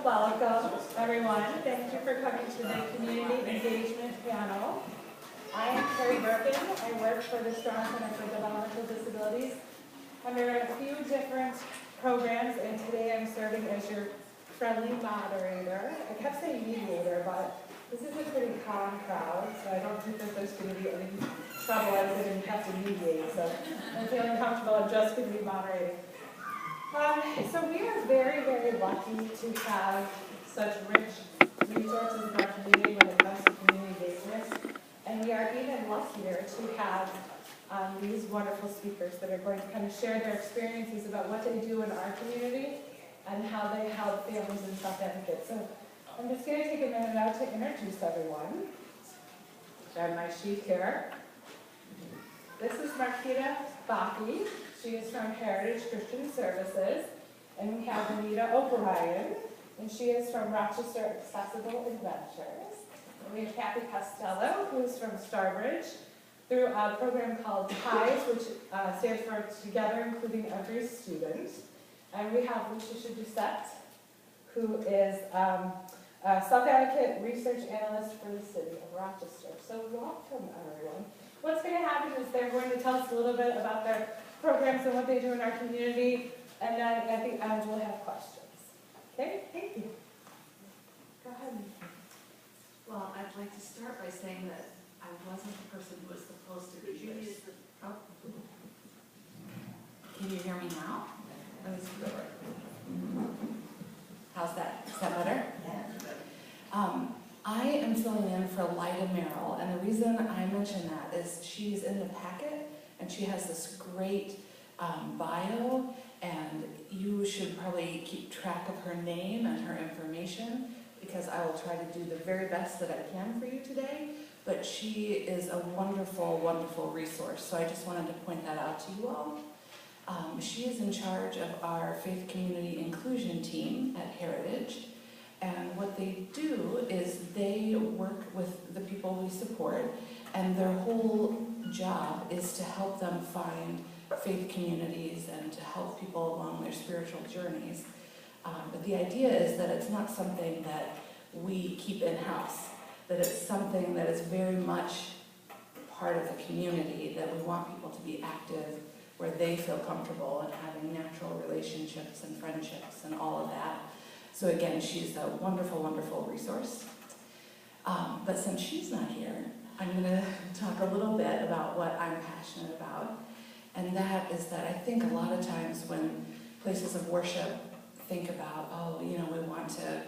welcome everyone. Thank you for coming to the Community Engagement Panel. I am Carrie Birkin. I work for the Strong Center for Developmental Disabilities under a few different programs, and today I'm serving as your friendly moderator. I kept saying mediator, but this is a pretty calm crowd, so I don't think that there's going to be any trouble. I didn't have to mediate, so I'm feeling comfortable. I'm just going to be moderating. So we are very, very lucky to have such rich resources in our community when it comes to community engagement. And we are even luckier to have these wonderful speakers that are going to kind of share their experiences about what they do in our community and how they help families and self-advocates. So I'm just going to take a minute now to introduce everyone. I have my sheet here. This is Marquita Baki. She is from Heritage Christian Services. And we have Anita O'Brien, and she is from Rochester Accessible Adventures. And we have Kathy Costello, who is from Starbridge, through a program called TIES, which stands for Together Including Every Student. And we have Lucia Doucette, who is a self-advocate research analyst for the city of Rochester. So welcome, everyone. What's going to happen is they're going to tell us a little bit about their programs and what they do in our community, and then at the end we'll have questions. Okay, thank you. Go ahead. Well, I'd like to start by saying that I wasn't the person who was supposed to be here. Oh. Can you hear me now? Let me see over. How's that? Is that better? Yeah. I am filling in for Lyda Merrill, and the reason I mention that is she's in the packet, and she has this great bio, and you should probably keep track of her name and her information, because I will try to do the very best that I can for you today, but she is a wonderful, wonderful resource, so I just wanted to point that out to you all. She is in charge of our Faith Community Inclusion team at Heritage, and what they do is they work with the people we support, and their whole job is to help them find faith communities and to help people along their spiritual journeys. But the idea is that it's not something that we keep in-house, that it's something that is very much part of the community, that we want people to be active where they feel comfortable and having natural relationships and friendships and all of that. So again, she's a wonderful, wonderful resource. But since she's not here, I'm going to talk a little bit about what I'm passionate about. And that is that I think a lot of times when places of worship think about, oh, we want to,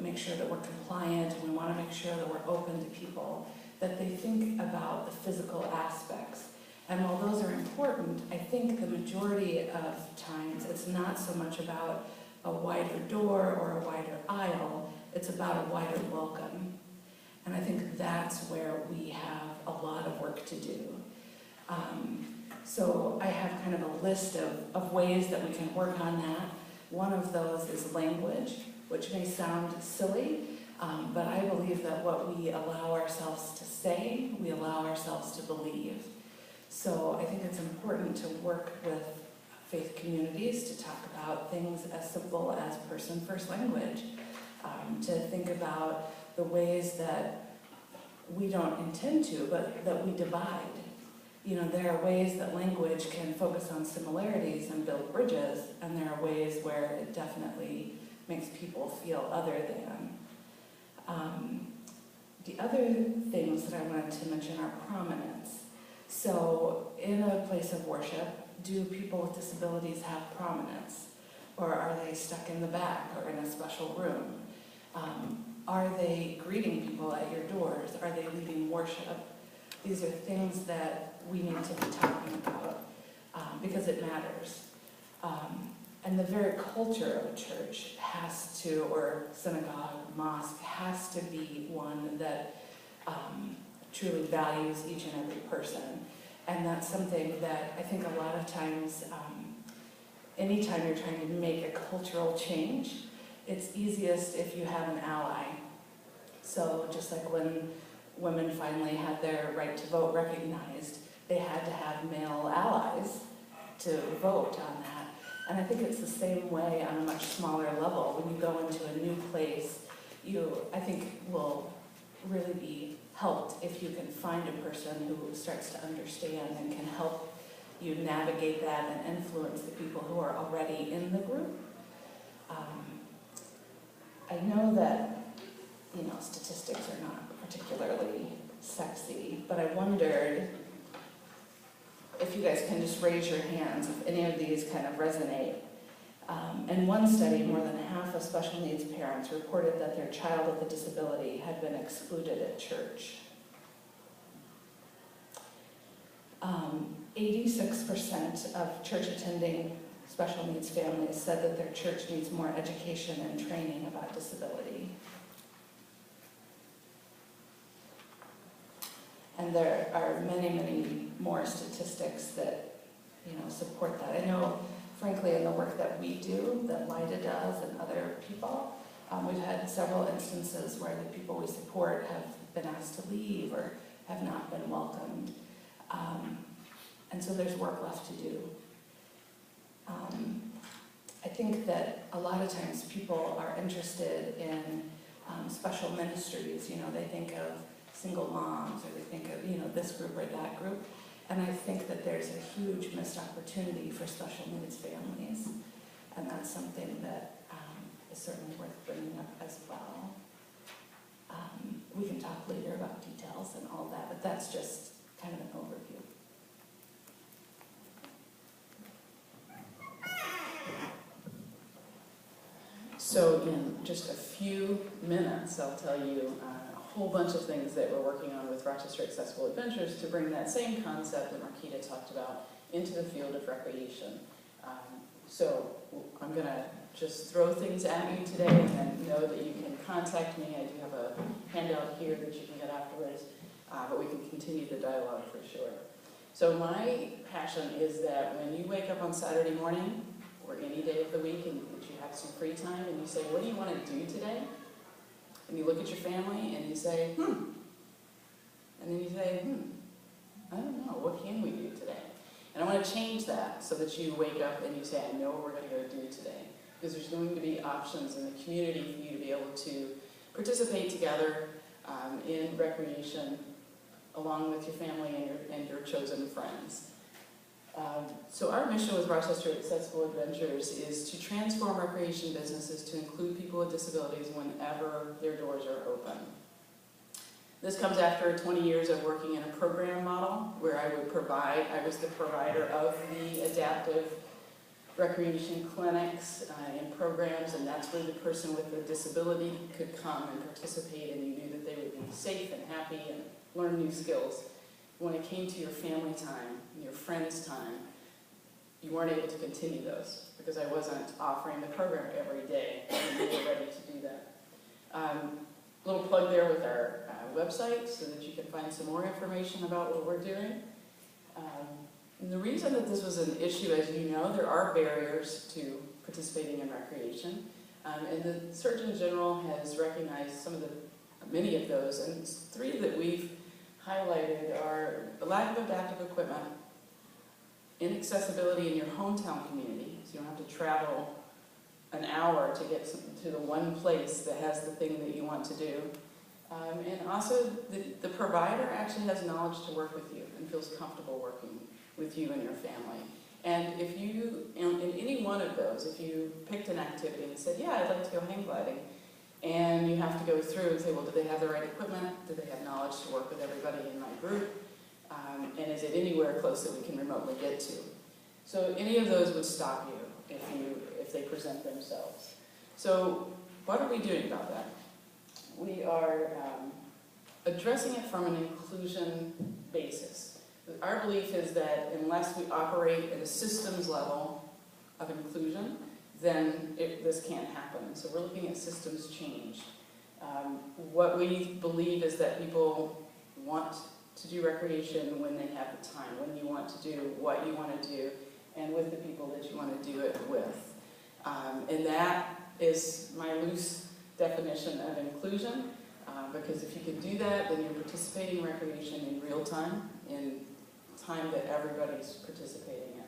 make sure that we're compliant, and we want to make sure that we're open to people, that they think about the physical aspects. And while those are important, I think the majority of times it's not so much about a wider door or a wider aisle, it's about a wider welcome. And I think that's where we have a lot of work to do. So I have kind of a list of ways that we can work on that. One of those is language, which may sound silly, but I believe that what we allow ourselves to say, we allow ourselves to believe. So I think it's important to work with faith communities to talk about things as simple as person-first language, to think about the ways that we don't intend to, but that we divide. There are ways that language can focus on similarities and build bridges, and there are ways where it definitely makes people feel other than. The other things that I wanted to mention are prominence. So in a place of worship, do people with disabilities have prominence? Or are they stuck in the back or in a special room? Are they greeting people at your doors? Are they leading worship? These are things that we need to be talking about because it matters. And the very culture of a church has to, or synagogue, mosque, has to be one that truly values each and every person. And that's something that I think a lot of times, anytime you're trying to make a cultural change, it's easiest if you have an ally. So just like when women finally had their right to vote recognized, they had to have male allies to vote on that. And I think it's the same way on a much smaller level. When you go into a new place, you, I think, will really be helped if you can find a person who starts to understand and can help you navigate that and influence the people who are already in the group. I know that, statistics are not particularly sexy, but I wondered if you guys can just raise your hands if any of these kind of resonate. In one study, more than half of special needs parents reported that their child with a disability had been excluded at church. 86% of church-attending special needs families said that their church needs more education and training about disability. And there are many, many more statistics that, support that. I know, frankly, in the work that we do, that LIDA does and other people, we've had several instances where the people we support have been asked to leave or have not been welcomed. And so there's work left to do. I think that a lot of times people are interested in special ministries. They think of single moms, or they think of this group or that group. And I think that there's a huge missed opportunity for special needs families. And that's something that is certainly worth bringing up as well. We can talk later about details and all that, but that's just kind of an overview. So in just a few minutes, I'll tell you a whole bunch of things that we're working on with Rochester Accessible Adventures to bring that same concept that Marquita talked about into the field of recreation. So I'm going to just throw things at you today, and then know that you can contact me. I do have a handout here that you can get afterwards, but we can continue the dialogue for sure. So my passion is that when you wake up on Saturday morning, or any day of the week, and that you have some free time, and you say, what do you want to do today? And you look at your family, and you say, And then you say, I don't know, what can we do today? And I want to change that so that you wake up and you say, I know what we're going to go do today. Because there's going to be options in the community for you to be able to participate together in recreation along with your family and your chosen friends. So our mission with Rochester Accessible Adventures is to transform recreation businesses to include people with disabilities whenever their doors are open. This comes after 20 years of working in a program model where I was the provider of the adaptive recreation clinics and programs, and that's where the person with a disability could come and participate, and you knew that they would be safe and happy and learn new skills. When it came to your family time, your friends' time, you weren't able to continue those because I wasn't offering the program every day, and we were ready to do that. Little plug there with our website so that you can find some more information about what we're doing. And the reason that this was an issue, as you know, there are barriers to participating in recreation, and the Surgeon General has recognized many of those, and three that we've highlighted are the lack of adaptive equipment, inaccessibility in your hometown community, so you don't have to travel an hour to get to the one place that has the thing that you want to do. And also, the provider actually has knowledge to work with you and feels comfortable working with you and your family. And if you, in any one of those, if you picked an activity and said, yeah, I'd like to go hang gliding, and you have to go through and say, well, do they have the right equipment? Do they have knowledge to work with everybody in my group? And is it anywhere close that we can remotely get to? So any of those would stop you if they present themselves. So what are we doing about that? We are addressing it from an inclusion basis. Our belief is that unless we operate at a systems level of inclusion, then this can't happen. So we're looking at systems change. What we believe is that people want to do recreation when they have the time, when you want to do what you want to do, and with the people that you want to do it with. And that is my loose definition of inclusion, because if you can do that, then you're participating in recreation in real time, in time that everybody's participating in.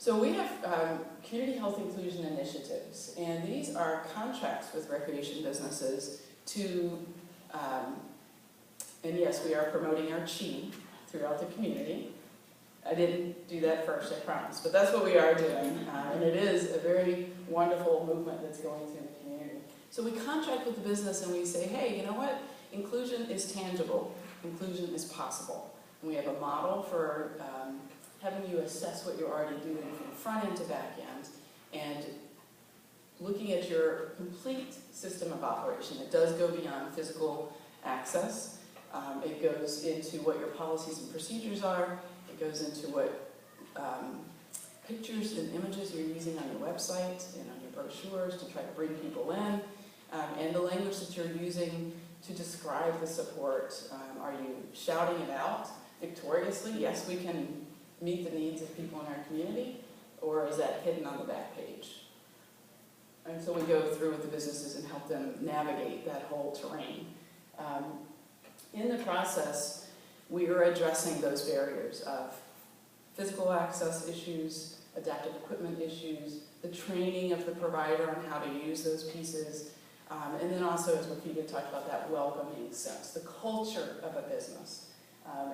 So we have community health inclusion initiatives, and these are contracts with recreation businesses to, and yes, we are promoting our chi throughout the community. I didn't do that first, I promise, but that's what we are doing, and it is a very wonderful movement that's going through the community. So we contract with the business and we say, hey, you know what? Inclusion is tangible. Inclusion is possible. And we have a model for having you assess what you're already doing from front end to back end, and looking at your complete system of operation. It does go beyond physical access. It goes into what your policies and procedures are. It goes into what pictures and images you're using on your website and on your brochures to try to bring people in, and the language that you're using to describe the support. Are you shouting it out victoriously? Yes, we can meet the needs of people in our community, or is that hidden on the back page? And so we go through with the businesses and help them navigate that whole terrain. In the process, we are addressing those barriers of physical access issues, adaptive equipment issues, the training of the provider on how to use those pieces, and then also, as Makita talked about, that welcoming sense, the culture of a business,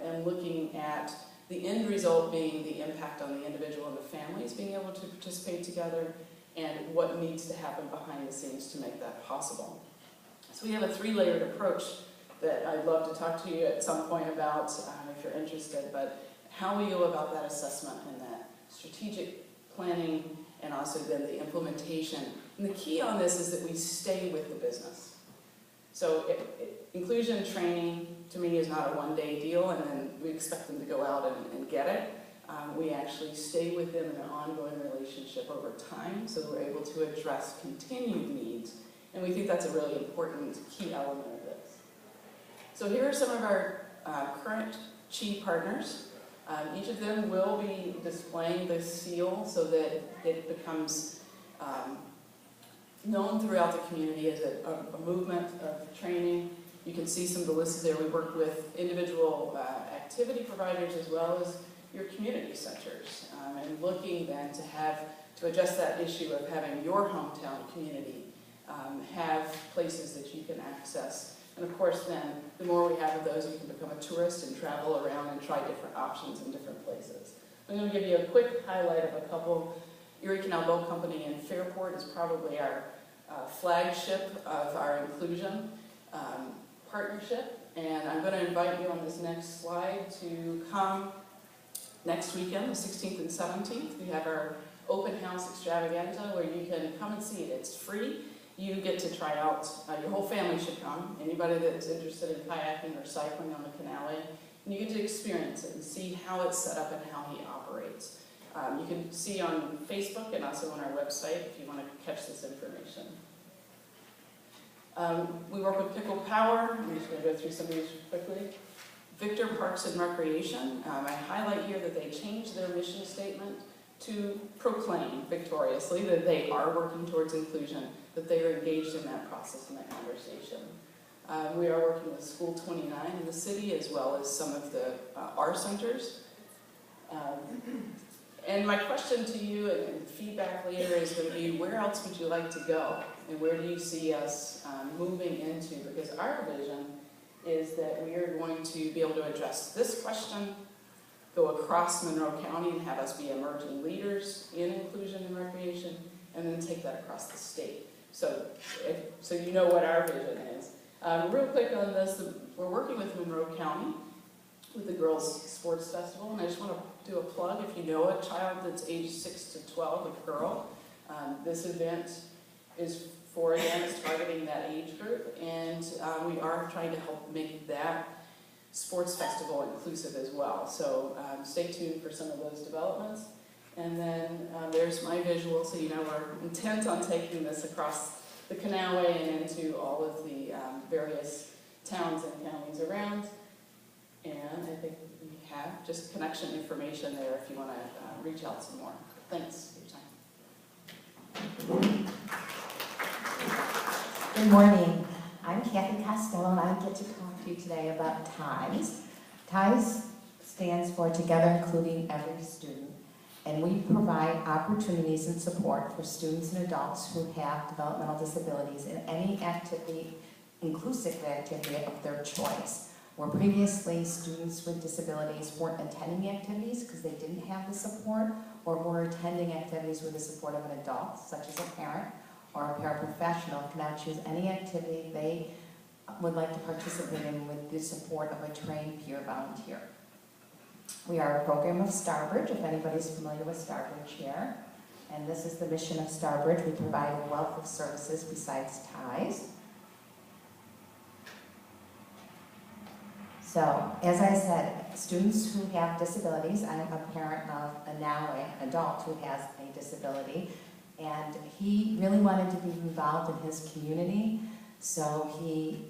and looking at the end result being the impact on the individual and the families being able to participate together, and what needs to happen behind the scenes to make that possible. So we have a three-layered approach that I'd love to talk to you at some point about if you're interested, but how we go about that assessment and that strategic planning, and also then the implementation. And the key on this is that we stay with the business. So inclusion training, to me, is not a one-day deal, and then we expect them to go out and get it. We actually stay with them in an ongoing relationship over time, so that we're able to address continued needs. And we think that's a really important key element of this. So here are some of our current CHI partners. Each of them will be displaying the seal so that it becomes known throughout the community as a movement of training. You can see some of the lists there. We work with individual activity providers as well as your community centers, and looking then to address that issue of having your hometown community have places that you can access. And of course then, the more we have of those, you can become a tourist and travel around and try different options in different places. I'm going to give you a quick highlight of a couple. Erie Canal Boat Company in Fairport is probably our flagship of our inclusion partnership. And I'm going to invite you on this next slide to come next weekend, the 16th and 17th. We have our open house extravaganza where you can come and see it. It's free. You get to try out, your whole family should come, anybody that's interested in kayaking or cycling on the canalway, and you get to experience it and see how it's set up and how he operates. You can see on Facebook and also on our website if you want to catch this information. We work with Pickle Power. I'm just going to go through some of these quickly. Victor Parks and Recreation. I highlight here that they changed their mission statement to proclaim victoriously that they are working towards inclusion, that they are engaged in that process and that conversation. We are working with School 29 in the city as well as some of the R centers. And my question to you and feedback later is going to be, where else would you like to go? And where do you see us moving into? Because our vision is that we are going to be able to address this question, go across Monroe County and have us be emerging leaders in inclusion and recreation, and then take that across the state. So you know what our vision is. Real quick on this, we're working with Monroe County with the Girls Sports Festival, and I just want to do a plug. If you know a child that's age 6 to 12, a girl, this event is for, again, is targeting that age group, and we are trying to help make that sports festival inclusive as well. So stay tuned for some of those developments. And then there's my visual, so you know we're intent on taking this across the canalway and into all of the various towns and counties around. And I think we have just connection information there if you want to reach out some more. Thanks for your time. Good morning. I'm Kathy Costello, and I get to talk to you today about TIES. TIES stands for Together Including Every Student. And we provide opportunities and support for students and adults who have developmental disabilities in any activity, inclusive activity of their choice. Where previously students with disabilities weren't attending activities because they didn't have the support, or were attending activities with the support of an adult, such as a parent or a paraprofessional, can now choose any activity they would like to participate in with the support of a trained peer volunteer. We are a program of Starbridge, if anybody's familiar with Starbridge here. And this is the mission of Starbridge. We provide a wealth of services besides ties. So, as I said, students who have disabilities, I'm a parent of now an adult who has a disability, and he really wanted to be involved in his community. So he,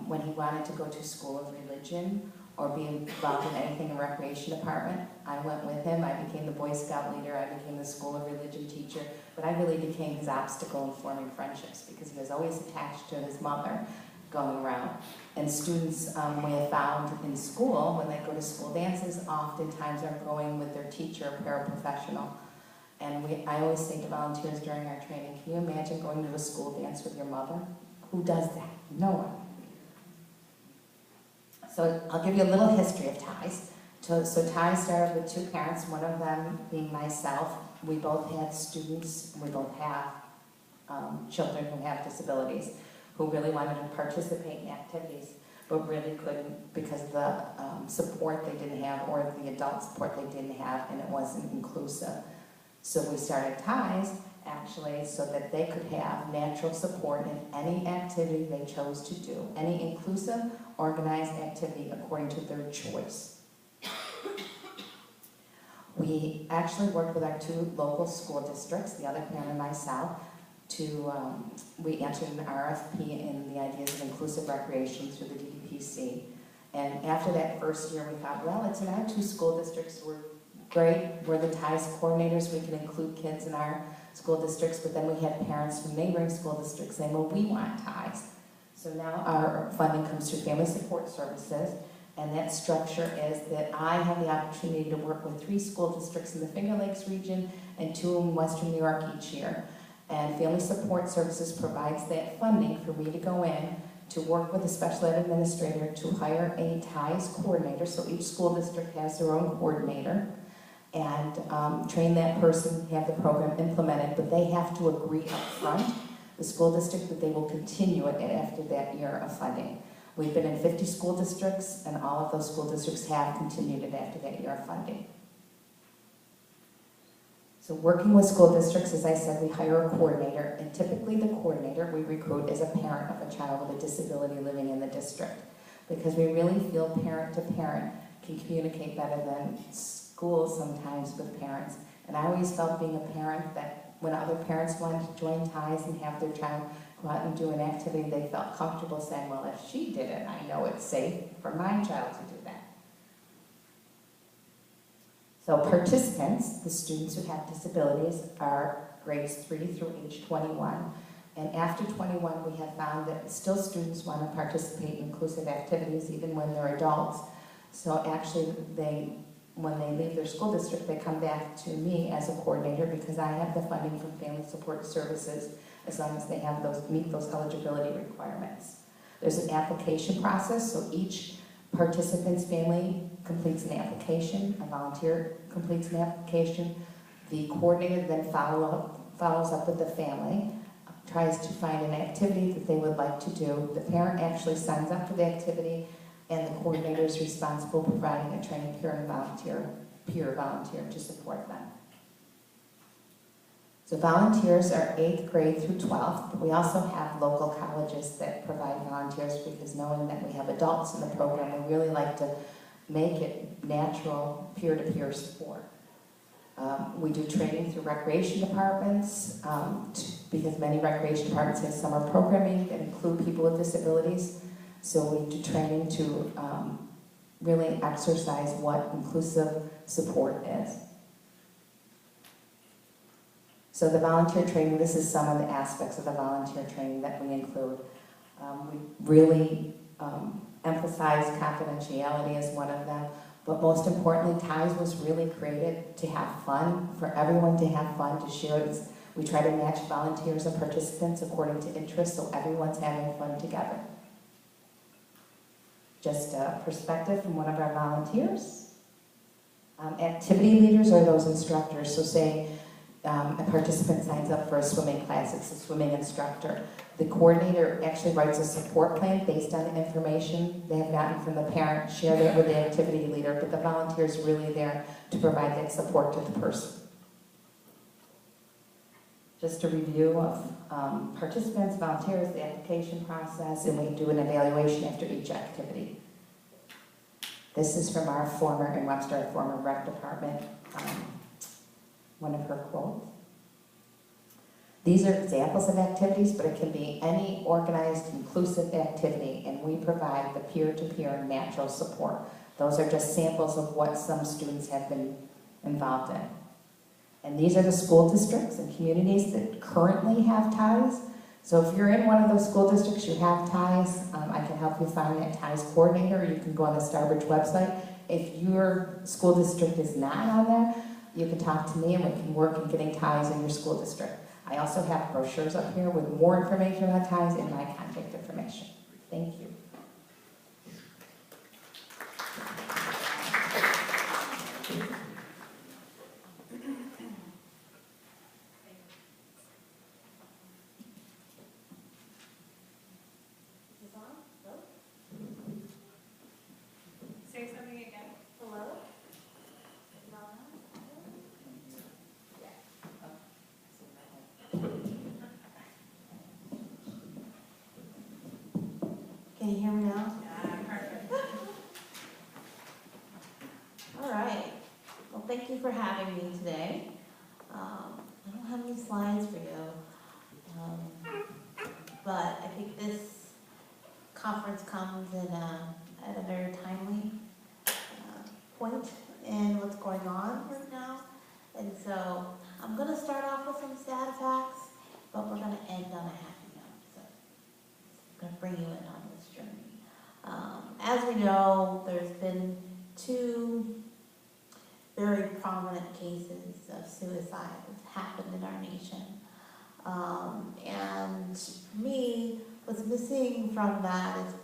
when he wanted to go to school of religion or be involved in anything in the recreation department, I went with him. I became the Boy Scout leader. I became the school of religion teacher. But I really became his obstacle in forming friendships because he was always attached to his mother going around. And students, we have found in school, when they go to school dances, oftentimes are going with their teacher or paraprofessional. And I always say to volunteers during our training, can you imagine going to a school dance with your mother? Who does that? No one. So I'll give you a little history of ties. So ties started with two parents, one of them being myself. We both had students, we both have children who have disabilities, who really wanted to participate in activities, but really couldn't because of the support they didn't have or the adult support they didn't have, and it wasn't inclusive. So we started ties, actually, so that they could have natural support in any activity they chose to do, any inclusive, organized activity according to their choice. We actually worked with our two local school districts, the other parent and myself, we answered an RFP in the ideas of inclusive recreation through the DPC. And after that first year, we thought, well, it's in our two school districts. We're great. We're the ties coordinators. We can include kids in our school districts. But then we had parents from neighboring school districts saying, well, we want ties. So now our funding comes through Family Support Services. And that structure is that I have the opportunity to work with 3 school districts in the Finger Lakes region and 2 in Western New York each year. And Family Support Services provides that funding for me to go in to work with a special ed administrator to hire a ties coordinator. So each school district has their own coordinator, and train that person, have the program implemented, but they have to agree up front, the school district, that they will continue it after that year of funding. We've been in 50 school districts, and all of those school districts have continued it after that year of funding. So working with school districts, as I said, we hire a coordinator, and typically the coordinator we recruit is a parent of a child with a disability living in the district, because we really feel parent to parent can communicate better than schools sometimes with parents. And I always felt, being a parent, that when other parents wanted to join ties and have their child go out and do an activity, they felt comfortable saying, well, if she did it, I know it's safe for my child to do that. So participants, the students who have disabilities, are grades 3 through age 21. And after 21, we have found that still students want to participate in inclusive activities even when they're adults. So actually, when they leave their school district, they come back to me as a coordinator because I have the funding from Family Support Services as long as they have meet those eligibility requirements. There's an application process, so each participant's family completes an application, a volunteer completes an application, the coordinator then follows up with the family, tries to find an activity that they would like to do. The parent actually signs up for the activity, and the coordinator is responsible for providing a trained peer volunteer to support them. So volunteers are 8th grade through 12th, but we also have local colleges that provide volunteers, because knowing that we have adults in the program, we really like to make it natural peer-to-peer support. We do training through recreation departments, because many recreation departments have summer programming that include people with disabilities. So we do training to really exercise what inclusive support is. So the volunteer training, this is some of the aspects of the volunteer training that we include. We really emphasize confidentiality as one of them. But most importantly, TIES was really created to have fun, for everyone to have fun, to share this. We try to match volunteers and participants according to interest, so everyone's having fun together. Just a perspective from one of our volunteers. Activity leaders are those instructors, so say a participant signs up for a swimming class, it's a swimming instructor. The coordinator actually writes a support plan based on the information they have gotten from the parent, share that with the activity leader, but the volunteer is really there to provide that support to the person. Just a review of participants, volunteers, the application process, and we do an evaluation after each activity. This is from our former, in Webster, our former rec department, one of her quotes. These are examples of activities, but it can be any organized, inclusive activity, and we provide the peer-to-peer natural support. Those are just samples of what some students have been involved in. And these are the school districts and communities that currently have TIES. So if you're in one of those school districts, you have TIES, I can help you find that TIES coordinator, or you can go on the Starbridge website. If your school district is not on there, you can talk to me and we can work in getting TIES in your school district. I also have brochures up here with more information on TIES and my contact information. Thank you. Say something again. Hello? Can you hear me now? Yeah, perfect. All right. Well, thank you for having me today. I don't have any slides for you, but I think this conference comes at a very timely point in what's going on right now. And so I'm going to start off with some sad facts, but we're going to end on a happy note. So I'm going to bring you in on this journey. As we know, there's been 2 very prominent cases of suicide that's happened in our nation. And for me, what's missing from that is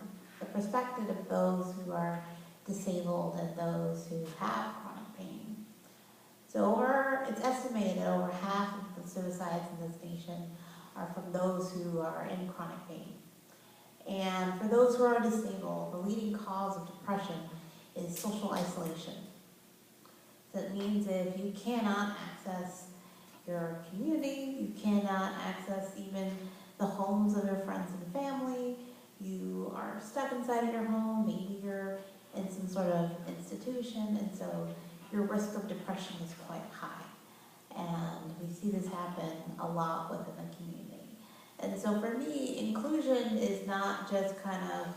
the perspective of those who are disabled and those who have chronic pain. So it's estimated that over half of the suicides in this nation are from those who are in chronic pain. And for those who are disabled, the leading cause of depression is social isolation. So it means if you cannot access your community, you cannot access even the homes of your friends and family, you are stuck inside of your home, maybe you're in some sort of institution, and so your risk of depression is quite high. And we see this happen a lot within the community. And so for me, inclusion is not just kind of,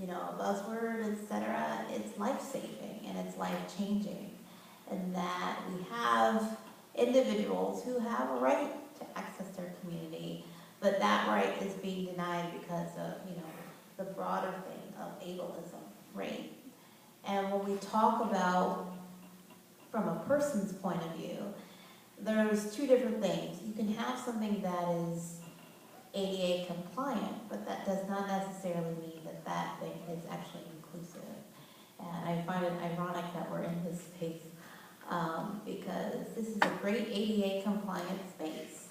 a buzzword, etc. It's life-saving and it's life-changing. And that we have individuals who have a right to access their community, but that right is being denied because of, the broader thing of ableism, right? And when we talk about from a person's point of view, there's 2 different things. You can have something that is ADA compliant, but that does not necessarily mean that that thing is actually inclusive. And I find it ironic that we're in this space because this is a great ADA compliant space.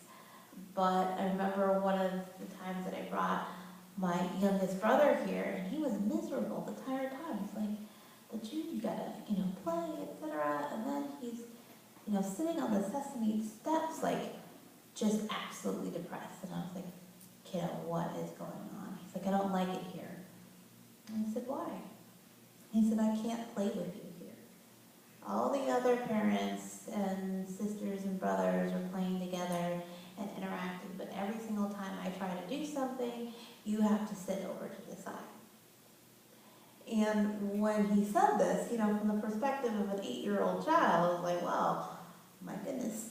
But I remember one of the times that I brought my youngest brother here, and he was miserable the entire time. He's like, but you gotta, play, etc. And then he's, sitting on the Sesame steps, like, just absolutely depressed. And I was like, kiddo, what is going on? He's like, I don't like it here. And I said, why? He said, I can't play with you here. All the other parents and sisters and brothers are playing together and interacting, but every single time I try to do something, you have to sit over to the side. And when he said this, from the perspective of an 8-year-old child, I was like, well, my goodness,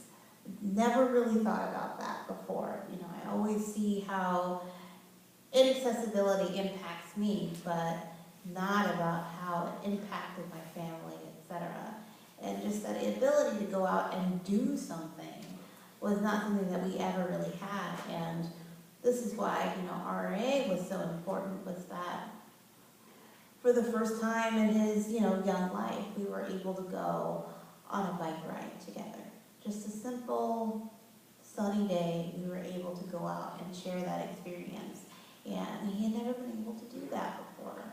never really thought about that before. I always see how inaccessibility impacts me, but not about how it impacted my family, it etc. And just that ability to go out and do something was not something that we ever really had. And this is why, RA was so important, was that for the first time in his, young life, we were able to go on a bike ride together. Just a simple, sunny day, we were able to go out and share that experience. And he had never been able to do that before.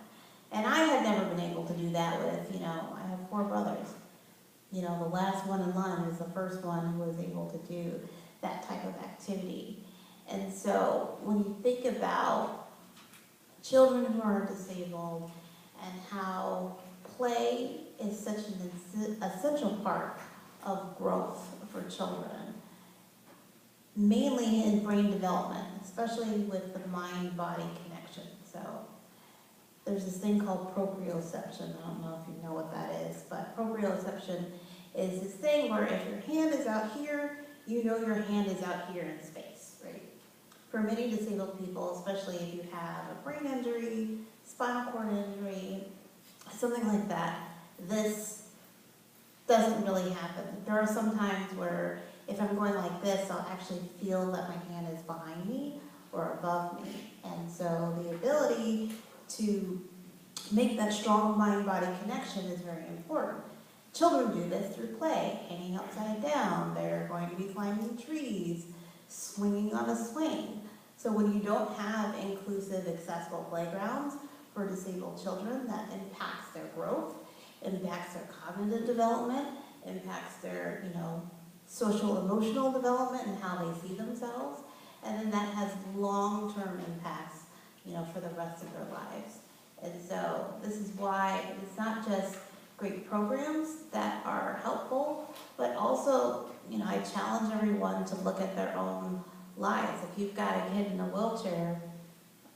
And I had never been able to do that with, I have 4 brothers. The last one in line is the first one who was able to do that type of activity. And so when you think about children who are disabled and how play is such an essential part of growth for children, mainly in brain development, especially with the mind-body connection. So there's this thing called proprioception. I don't know if you know what that is, but proprioception is this thing where if your hand is out here, your hand is out here in space, right? For many disabled people, especially if you have a brain injury, spinal cord injury, something like that, this doesn't really happen. There are some times where if I'm going like this, I'll actually feel that my hand is behind me or above me. And so the ability to make that strong mind-body connection is very important. Children do this through play, hanging upside down. They're going to be climbing trees, swinging on a swing. So when you don't have inclusive, accessible playgrounds for disabled children, that impacts their growth, impacts their cognitive development, impacts their, social emotional development and how they see themselves. And then that has long-term impacts, for the rest of their lives. And so this is why it's not just great programs that are helpful, but also, I challenge everyone to look at their own lives. If you've got a kid in a wheelchair,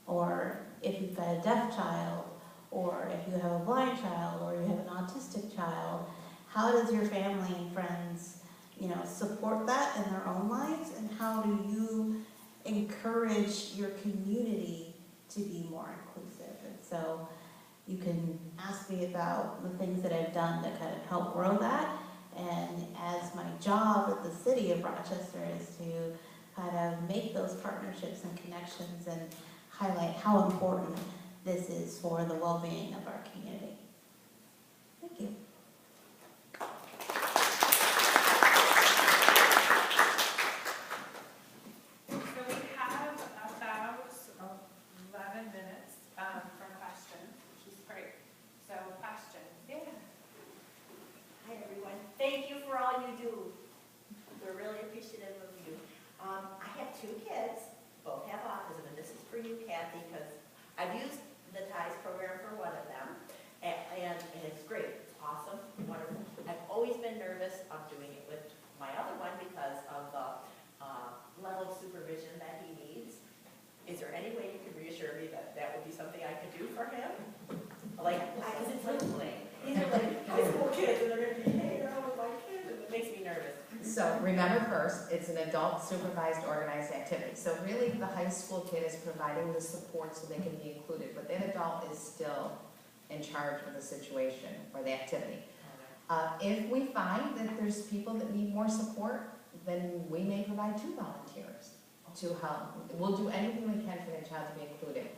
or if you've got a deaf child, or if you have a blind child, or you have an autistic child, how does your family and friends, support that in their own lives? And how do you encourage your community to be more inclusive? And so you can ask me about the things that I've done to kind of help grow that. And as my job at the city of Rochester is to kind of make those partnerships and connections and highlight how important this is for the well-being of our community. Thank you. So we have about 11 minutes for questions, which is great. So questions, yeah. Hi, everyone. Thank you for all you do. We're really appreciative of you. I have 2 kids, both have autism, and this is for you, Kathy, because I've used the TIES program for one of them, and it's great. It's awesome, wonderful. I've always been nervous of doing it with my other one because of the level of supervision that he needs. Is there any way you could reassure me that that would be something I could do for him? Because it's like, these are like high school kids, and they're going to be hanging around with my kids, and it makes me nervous. So remember first, it's an adult supervised organized activity. So really the high school kid is providing the support so they can be included, but that adult is still in charge of the situation or the activity. If we find that there's people that need more support, then we may provide 2 volunteers to help. We'll do anything we can for that child to be included.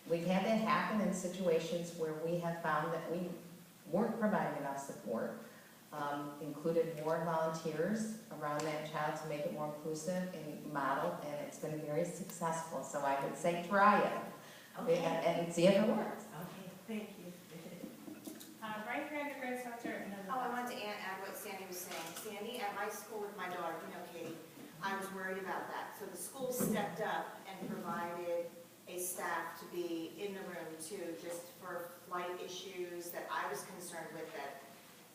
We've had that happen in situations where we have found that we weren't providing enough support. Included more volunteers around that child to make it more inclusive and model, and it's been very successful. So I would say try it, and see if it works. Okay, thank you. Right here in the gray sweater, and then the I wanted to add what Sandy was saying. Sandy, at my school with my daughter, Katie, I was worried about that. So the school stepped up and provided a staff to be in the room too, just for flight issues that I was concerned with, that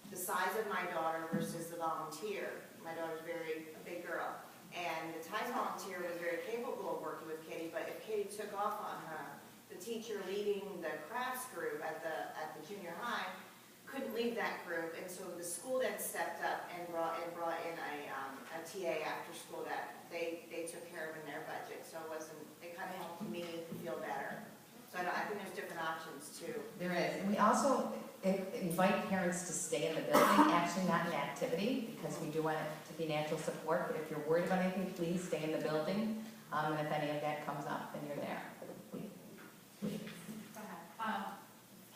the size of my daughter versus the volunteer. My daughter's a big girl. And the TIES volunteer was very capable of working with Katie, but if Katie took off on her, the teacher leading the crafts group at the junior high couldn't leave that group, and so the school then stepped up and brought in a TA after school that they took care of in their budget. So it kind of helped me feel better. So I think there's different options too. There is, and we also, invite parents to stay in the building, actually not an activity, because we do want it to be natural support, but if you're worried about anything, please stay in the building. And if any of that comes up, then you're there.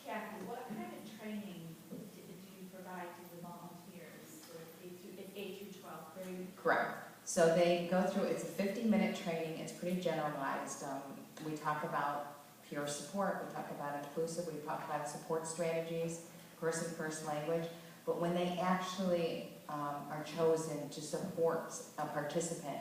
Kathy, what kind of training do you provide to the volunteers for K through 12 grade? Correct. So they go through, it's a 50-minute training, it's pretty generalized. We talk about peer support, we talk about inclusive, we talk about support strategies, person-first language, but when they actually are chosen to support a participant,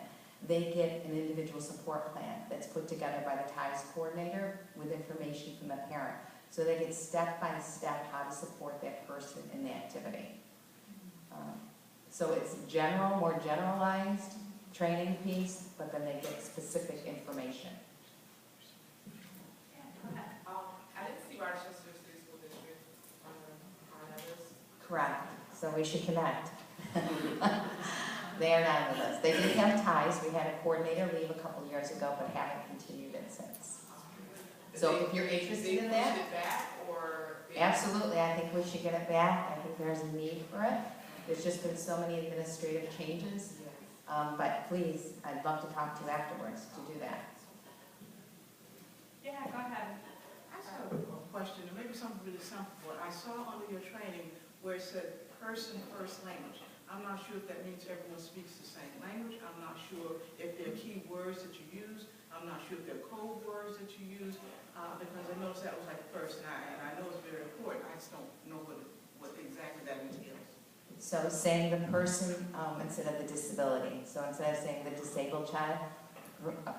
they get an individual support plan that's put together by the TIES coordinator with information from the parent. So they get step-by-step how to support that person in the activity. So it's general, more generalized training piece, but then they get specific information. I didn't see Rochester City School District on others. Correct. So we should connect. They are not with us. They did have ties. We had a coordinator leave a couple years ago, but haven't continued it since. So if you're interested in that, Push it back or? absolutely, I think we should get it back. I think there's a need for it. There's just been so many administrative changes. But please, I'd love to talk to you afterwards to do that. Yeah, go ahead. I just have a question, and maybe something really simple, but I saw under your training where it said person-first language. I'm not sure if that means everyone speaks the same language. I'm not sure if there are key words that you use. I'm not sure if there are code words that you use, because I noticed that was like first, and I know it's very important. I just don't know what exactly that entails. So saying the person instead of the disability. So instead of saying the disabled child,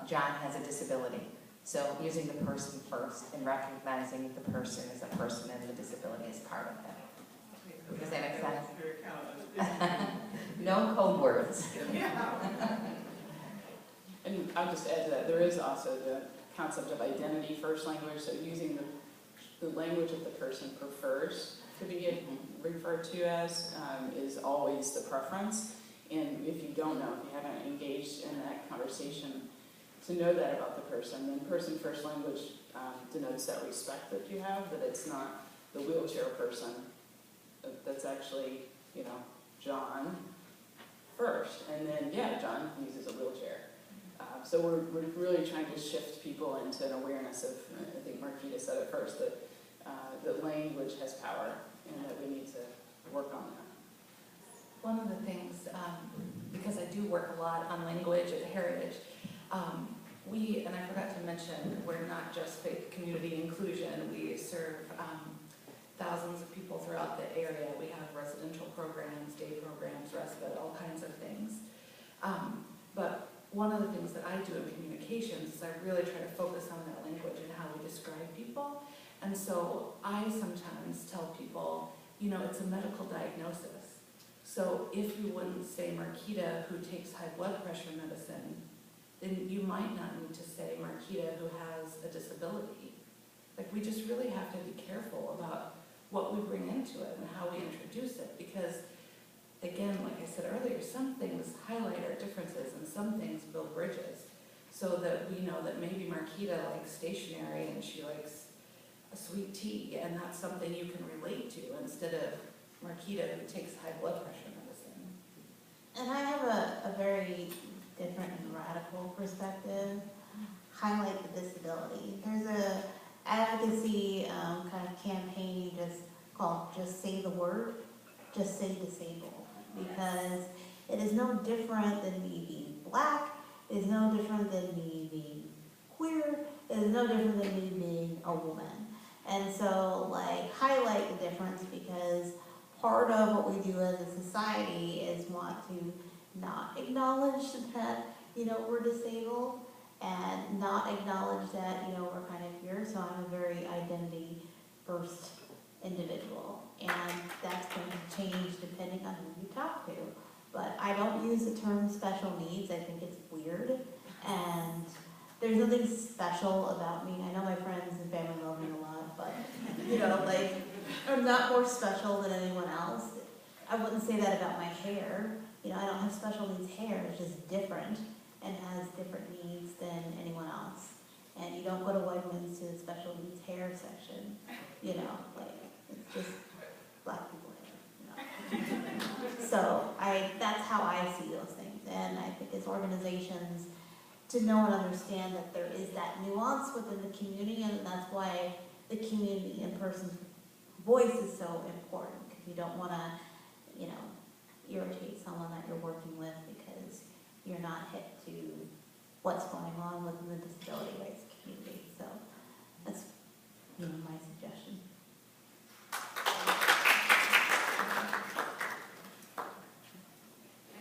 John has a disability. So using the person first and recognizing the person as a person and the disability is part of that. Does that make sense? No code words. And I'll just add to that, there is also the concept of identity first language, so using the language that the person prefers to be referred to as is always the preference. And if you don't know, if you haven't engaged in that conversation to know that about the person, then person first language denotes that respect that you have, that it's not the wheelchair person, that's actually, you know, John first. And then, yeah, John uses a wheelchair. So we're really trying to shift people into an awareness of, I think Marquita said it first, that language has power and that we need to work on that. One of the things, because I do work a lot on language at Heritage, and I forgot to mention, we're not just faith community inclusion, we serve thousands of people throughout the area. We have residential programs, day programs, respite, all kinds of things. But one of the things that I do in communications is I really try to focus on that language and how we describe people. And so I sometimes tell people, you know, it's a medical diagnosis. So if you wouldn't say Marquita who takes high blood pressure medicine, then you might not need to say Marquita who has a disability. Like, we just really have to be careful about what we bring into it and how we introduce it, because again, like I said earlier, some things highlight our differences and some things build bridges, so that we know that maybe Marquita likes stationery and she likes a sweet tea, and that's something you can relate to instead of Marquita who takes high blood pressure medicine. And I have a very different and radical perspective. Highlight the disability. There's a advocacy kind of campaign called Just Say the Word, Just Say Disabled, because it is no different than me being black, it is no different than me being queer, it is no different than me being a woman. And so, like, highlight the difference, because part of what we do as a society is want to not acknowledge that, you know, we're disabled, and not acknowledge that, you know, we're kind of here. So I'm a very identity first individual, and that's going to change depending on who you talk to. But I don't use the term special needs. I think it's weird, and there's nothing special about me. I know my friends and family love me a lot, but, you know, like, I'm not more special than anyone else. I wouldn't say that about my hair. You know, I don't have special needs hair. It's just different and has different needs than anyone else. And you don't go to Wegmans to the special needs hair section. You know, like, it's just black people here, you know. So that's how I see those things, and I think as organizations, to know and understand that there is that nuance within the community, and that's why the community and person's voice is so important, because you don't want to, you know, irritate someone that you're working with because you're not hip to what's going on within the disability rights community. So that's, you know, my suggestion.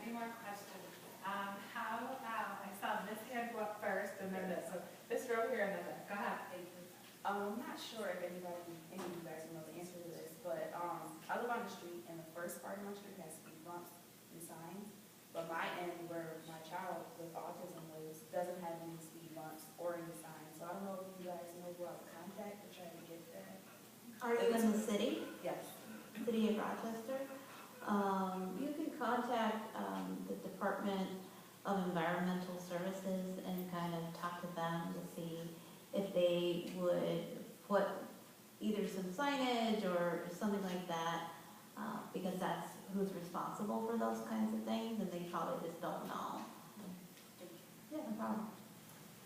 Any more questions? I saw this hand go up first and then this. So this row here and then that. Go ahead. I'm not sure if any of you guys know the answer to this, but I live on the street, and the first part of my street has speed bumps and signs, but my end where my child with autism lives doesn't have any speed bumps or any signs. So I don't know if you guys know who I would contact to try to get that. Are you in the city? Yes. City of Rochester? You can contact the Department of Environmental Services and kind of talk to them to see if they would put either some signage or something like that, because that's who's responsible for those kinds of things, and they probably just don't know. Yeah, no problem.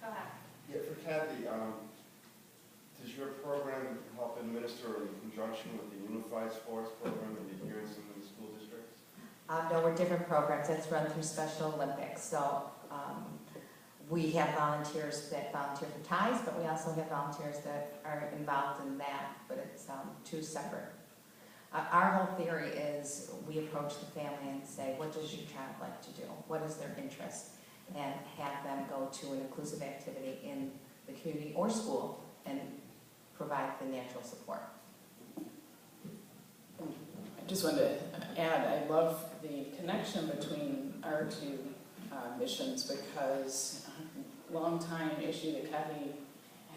Go ahead. Yeah, for Kathy, does your program help administer in conjunction with the Unified Sports Program that you hear in some of the school districts? No, we're different programs. That's run through Special Olympics. So we have volunteers that volunteer for ties, but we also have volunteers that are involved in that, but it's two separate. Our whole theory is we approach the family and say, what does your child like to do? What is their interest? And have them go to an inclusive activity in the community or school and provide the natural support. I just wanted to add, I love the connection between our two missions, because a long-time issue that Kathy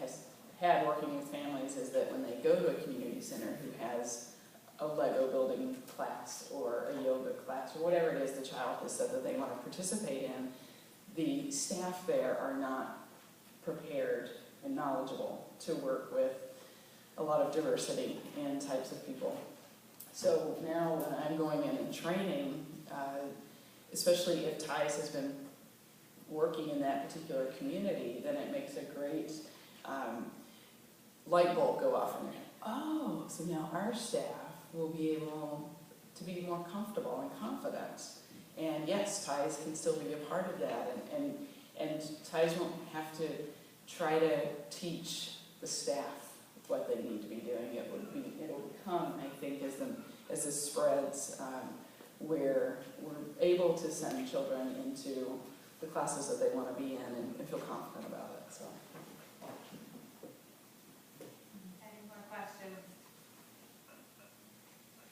has had working with families is that when they go to a community center who has a Lego building class or a yoga class or whatever it is the child has said that they want to participate in, the staff there are not prepared and knowledgeable to work with a lot of diversity and types of people. So now when I'm going in and training, especially if TIES has been working in that particular community, then it makes a great light bulb go off in your head. Oh, so now our staff will be able to be more comfortable and confident. And yes, TIES can still be a part of that, and TIES won't have to try to teach the staff what they need to be doing. It'll become, I think, as this spreads, where we're able to send children into the classes that they want to be in and feel confident about it. So. Any more questions?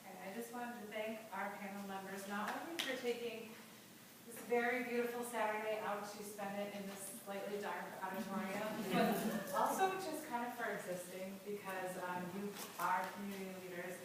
Okay, I just wanted to thank our panel members, not only for taking this very beautiful Saturday out to spend it in this slightly dark auditorium, but also just kind of for existing, because you are community leaders